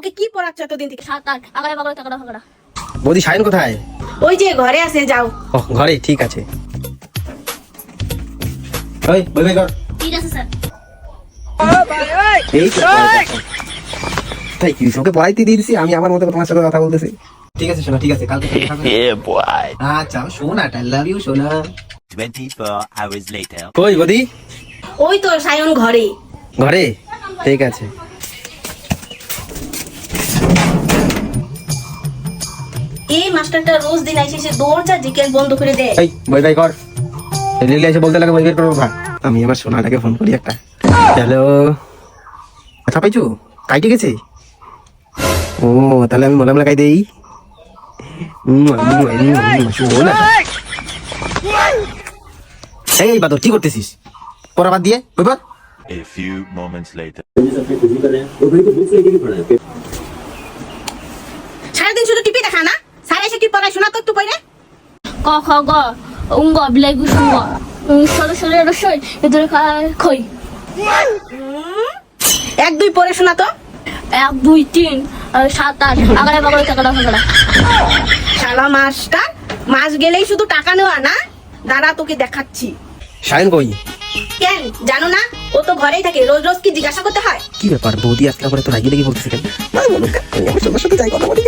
ওকে কি পড়াচ্ছ এতদিন থেকে? 7 8 আগাড়ে বাগাড়ে টাকাটা ফাঁকড়া। বৌদি সায়ন কোথায়? ওই যে ঘরে আছে, যাও। ও ঘরে, ঠিক আছে। ওই বই বই কর। ঠিক আছে স্যার। এই তো, তাই কি ওকে পড়াইতে দিয়ে দিছি, আমি আমার মতো তোমার সাথে কথা বলতেছি। ঠিক আছে শোনা, ঠিক আছে, কালকে দেখা হবে। আচ্ছা শোনা, আই লাভ ইউ শোনা। 24 hours later. কই বৌদি? ওই তো সায়ন ঘরে। ঘরে, ঠিক আছে। এই মাস্টারটা রোজ দিন আইসে সে দরজা জিকেল বন্ধ করে দেয়। এই বই বই কর। লিলি এসে বলতে লাগে বই বের করো ভাই। আমি আমার সোনাটাকে ফোন করি একটা। হ্যালো, আচ্ছা পাইছো কাইটে গেছে? ও তাহলে আমি মলাম লাগাই দেই। শোনা, এই বাদর কি করতেছিস? পড়া বাদ দিয়ে বই পড়। A few moments later. সারাদিন শুধু টিপি দেখা না? সারা এসে কি পড়াশোনা তো একটু পড়ে? ক খ গ উঙ্গ বিলাই গুসুঙ্গ সরে সরে রসই এদের খই। 1 2 পড়ে শোনা তো। 1 2 3 7 8 আগাড়ে বাগাড়ে টাকাটা ফাঁকড়া। শালা মাস্টার, মাস গেলেই শুধু টাকা নেওয়া না? দাঁড়া তোকে দেখাচ্ছি। সায়ন কই? কেন জানো না? ও তো ঘরেই থাকে, রোজ রোজ কি জিজ্ঞাসা করতে হয়? কি ব্যাপার বৌদি আজকে আবার তো রাগি লেগে বলতেছে কেন? আমার সবার সাথে যাই কথা বলি।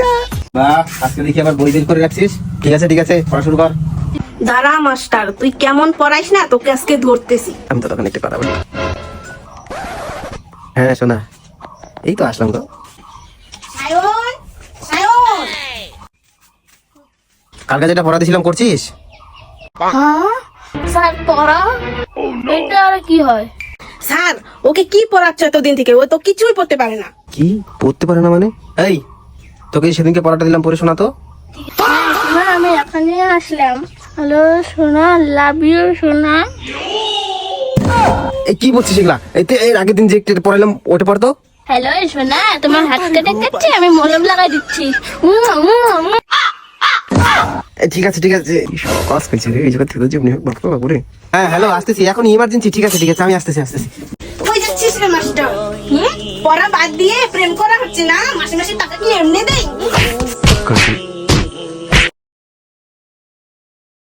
বাহ, আজকে দেখি আবার বই বের করে রাখছিস। ঠিক আছে ঠিক আছে, পড়া শুরু কর। দাঁড়া মাস্টার, তুই কেমন পড়াইস না, তোকে আজকে ধরতেছি। আমি তো তখন একটু কথা বলি। হ্যাঁ শোনা, এই তো আসলাম তো। সায়ন, সায়ন। কালকে যেটা পড়া দিয়েছিলাম করছিস? হ্যাঁ স্যার পড়া এটা আর কি হয়? স্যার ওকে কি পড়াচ্ছ এতদিন থেকে? ও তো কিছুই পড়তে পারে না। কি পড়তে পারে না মানে? এই তোকে সেদিনকে পড়াটা দিলাম, পড়ে শোনা তো। না আমি এখানে আসলাম। হ্যালো সোনা, লাভ ইউ সোনা। এই কি বলছিস এগুলা? এর আগের দিন যে একটা পড়াইলাম ওটা পড়তো। হ্যালো সোনা, তোমার হাত কেটে কেটে আমি মলম লাগাই দিচ্ছি। ঠিক আছে ঠিক আছে, কস কইছে রে, এই জায়গা থেকে যে বলতে পারবো রে। হ্যাঁ হ্যালো, আসতেছি, এখন ইমার্জেন্সি। ঠিক আছে ঠিক আছে, আমি আসতেছি আসতেছি। কই যাচ্ছিস রে মাস্টার? পড়া বাদ দিয়ে প্রেম করা হচ্ছে না? মাসে মাসে টাকা কি এমনি দেয়?